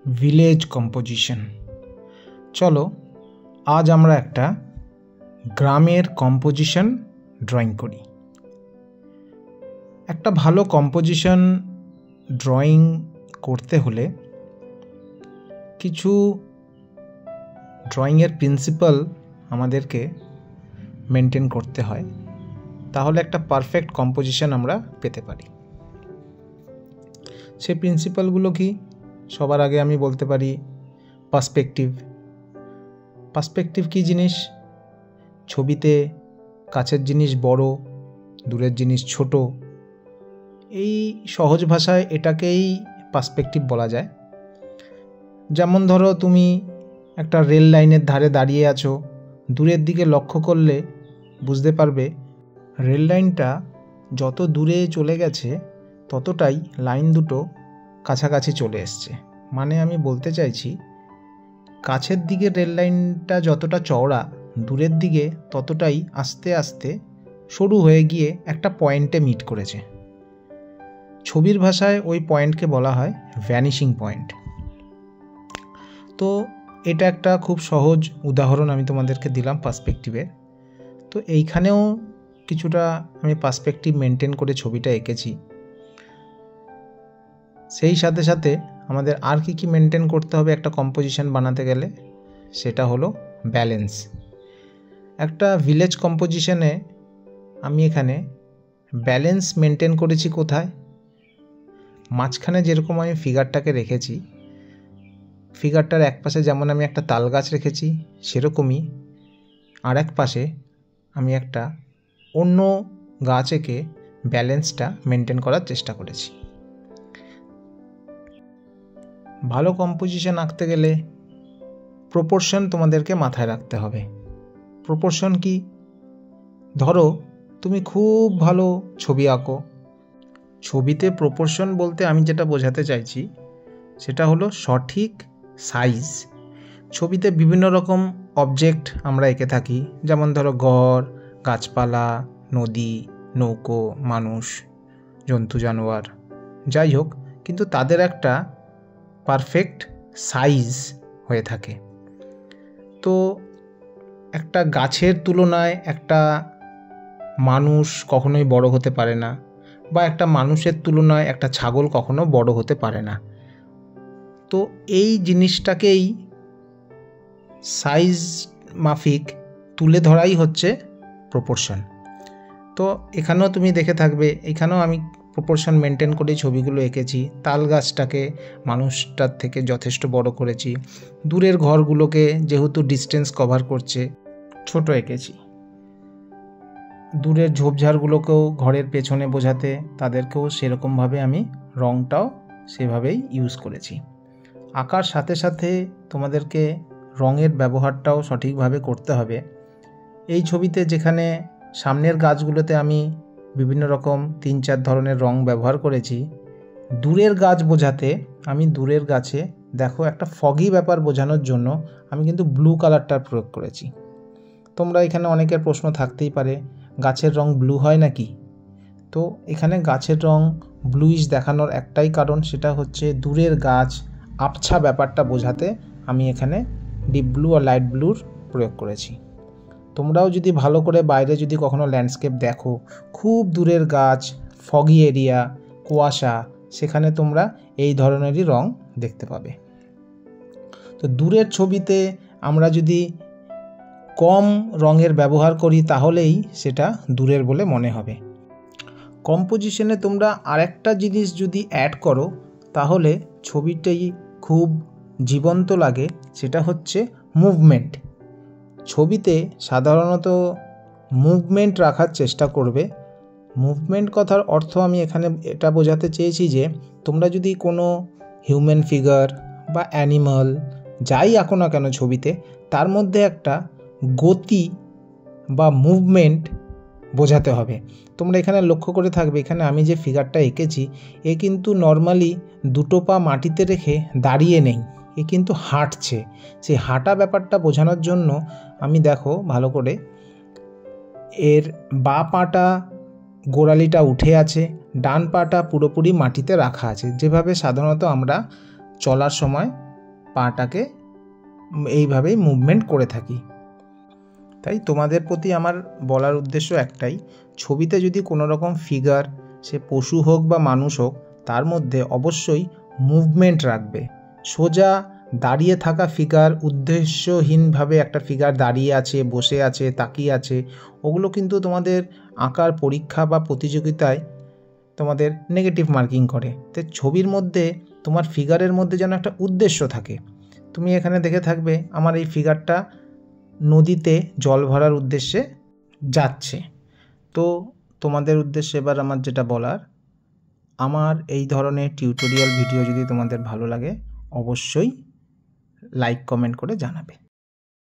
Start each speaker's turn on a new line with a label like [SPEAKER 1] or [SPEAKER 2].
[SPEAKER 1] Village composition. চলো আজ আমরা একটা গ্রামের কম্পোজিশন ড্রয়িং করি। একটা ভালো কম্পোজিশন ড্রয়িং করতে হলে কিছু ড্রয়িংয়ের প্রিন্সিপাল আমাদেরকে মেনটেন করতে হয়, তাহলে একটা পারফেক্ট কম্পোজিশন আমরা পেতে পারি। সেই প্রিন্সিপালগুলো কি? সবার আগে আমি বলতে পারি পার্সপেক্টিভ। পার্সপেক্টিভ কী জিনিস? ছবিতে কাছের জিনিস বড়, দূরের জিনিস ছোট, এই সহজ ভাষায় এটাকেই পার্সপেক্টিভ বলা যায়। যেমন ধরো তুমি একটা রেল লাইনের ধারে দাঁড়িয়ে আছো, দূরের দিকে লক্ষ্য করলে বুঝতে পারবে রেল লাইনটা যত দূরে চলে গেছে ততটাই লাইন দুটো কাছাকাছি চলে এসছে। মানে আমি বলতে চাইছি, কাছের দিকে রেল লাইনটা যতটা চওড়া, দূরের দিকে ততটাই আস্তে আস্তে সরু হয়ে গিয়ে একটা পয়েন্টে মিট করেছে। ছবির ভাষায় ওই পয়েন্টকে বলা হয় ভ্যানিশিং পয়েন্ট। তো এটা একটা খুব সহজ উদাহরণ আমি তোমাদেরকে দিলাম পার্সপেক্টিভের। তো এইখানেও কিছুটা আমি পার্সপেক্টিভ মেনটেন করে ছবিটা এঁকেছি। সেই সাথে সাথে আমাদের আর কি মেনটেন করতে হবে একটা কম্পোজিশন বানাতে গেলে, সেটা হলো ব্যালেন্স। একটা ভিলেজ কম্পোজিশনে আমি এখানে ব্যালেন্স মেনটেন করেছি কোথায়? মাঝখানে যেরকম আমি ফিগারটাকে রেখেছি, ফিগারটার এক পাশে যেমন আমি একটা তাল গাছ রেখেছি, সেরকমই আর এক পাশে আমি একটা অন্য গাছ এঁকে ব্যালেন্সটা মেনটেন করার চেষ্টা করেছি। ভালো কম্পোজিশন আঁকতে গেলে প্রপোর্শন তোমাদেরকে মাথায় রাখতে হবে। প্রপোর্শন কি? ধরো তুমি খুব ভালো ছবি আঁকো। ছবিতে প্রপোর্শন বলতে আমি যেটা বোঝাতে চাইছি সেটা হলো সঠিক সাইজ। ছবিতে বিভিন্ন রকম অবজেক্ট আমরা এঁকে থাকি, যেমন ধরো ঘর, গাছপালা, নদী, নৌকো, মানুষ, জন্তু জানোয়ার, যাই হোক, কিন্তু তাদের একটা পারফেক্ট সাইজ হয়ে থাকে। তো একটা গাছের তুলনায় একটা মানুষ কখনোই বড় হতে পারে না, বা একটা মানুষের তুলনায় একটা ছাগল কখনো বড় হতে পারে না। তো এই জিনিসটাকেই সাইজ মাফিক তুলে ধরাই হচ্ছে প্রপোর্শন। তো এখানেও তুমি দেখে থাকবে, এখানেও আমি প্রপোর্শন মেনটেন করে ছবিগুলো এঁকেছি। তাল গাছটাকে মানুষটার থেকে যথেষ্ট বড় করেছি, দূরের ঘরগুলোকে যেহেতু ডিস্টেন্স কভার করছে ছোট এঁকেছি, দূরের ঝোপঝাড়গুলোকেও ঘরের পেছনে বোঝাতে তাদেরকেও সেরকমভাবে আমি রঙটাও সেভাবেই ইউজ করেছি। আঁকার সাথে সাথে তোমাদেরকে রঙের ব্যবহারটাও সঠিকভাবে করতে হবে। এই ছবিতে যেখানে সামনের গাছগুলোতে আমি বিভিন্ন রকম 3-4 ধরনের রং ব্যবহার করেছি, দূরের গাছ বোঝাতে আমি দূরের গাছে দেখো একটা ফগি ব্যাপার বোঝানোর জন্য আমি কিন্তু ব্লু কালারটার প্রয়োগ করেছি। তোমরা এখানে অনেকের প্রশ্ন থাকতেই পারে, গাছের রং ব্লু হয় নাকি? তো এখানে গাছের রং ব্লুইশ দেখানোর একটাই কারণ, সেটা হচ্ছে দূরের গাছ আবছা ব্যাপারটা বোঝাতে আমি এখানে ডিপ ব্লু আর লাইট ব্লুর প্রয়োগ করেছি। তোমরাও যদি ভালো করে বাইরে যদি কখনো ল্যান্ডস্কেপ দেখো, খুব দূরের গাছ, ফগি এরিয়া, কুয়াশা, সেখানে তোমরা এই ধরনেরই রং দেখতে পাবে। তো দূরের ছবিতে আমরা যদি কম রঙের ব্যবহার করি তাহলেই সেটা দূরের বলে মনে হবে। কম্পোজিশনে তোমরা আরেকটা জিনিস যদি অ্যাড করো তাহলে ছবিটাই খুব জীবন্ত লাগে, সেটা হচ্ছে মুভমেন্ট। ছবিতে সাধারণত মুভমেন্ট রাখার চেষ্টা করবে। মুভমেন্ট কথার অর্থ আমি এখানে এটা বোঝাতে চেয়েছি যে তোমরা যদি কোনো হিউম্যান ফিগার বা অ্যানিমাল যাই আঁকো না কেন ছবিতে, তার মধ্যে একটা গতি বা মুভমেন্ট বোঝাতে হবে। তোমরা এখানে লক্ষ্য করে থাকবে, এখানে আমি যে ফিগারটা এঁকেছি এ কিন্তু নর্মালি দুটো পা মাটিতে রেখে দাঁড়িয়ে নেই, এ কিন্তু হাঁটছে। সেই হাঁটা ব্যাপারটা বোঝানোর জন্য আমি দেখো ভালো করে, এর বা পাটা গোড়ালিটা উঠে আছে, ডান পাটা পুরোপুরি মাটিতে রাখা আছে, যেভাবে সাধারণত আমরা চলার সময় পাটাকে এইভাবেই মুভমেন্ট করে থাকি। তাই তোমাদের প্রতি আমার বলার উদ্দেশ্য একটাই, ছবিতে যদি কোনো রকম ফিগার, সে পশু হোক বা মানুষ হোক, তার মধ্যে অবশ্যই মুভমেন্ট রাখবে। সোজা দাঁড়িয়ে থাকা ফিগার, উদ্দেশ্যহীনভাবে একটা ফিগার দাঁড়িয়ে আছে, বসে আছে, তাকিয়ে আছে, ওগুলো কিন্তু তোমাদের আঁকার পরীক্ষা বা প্রতিযোগিতায় তোমাদের নেগেটিভ মার্কিং করে। তো ছবির মধ্যে তোমার ফিগারের মধ্যে যেন একটা উদ্দেশ্য থাকে। তুমি এখানে দেখে থাকবে আমার এই ফিগারটা নদীতে জল ভরার উদ্দেশ্যে যাচ্ছে। তো তোমাদের উদ্দেশ্যে এবার আমার যেটা বলার, আমার এই ধরনের টিউটোরিয়াল ভিডিও যদি তোমাদের ভালো লাগে অবশ্যই লাইক কমেন্ট করে জানাবে।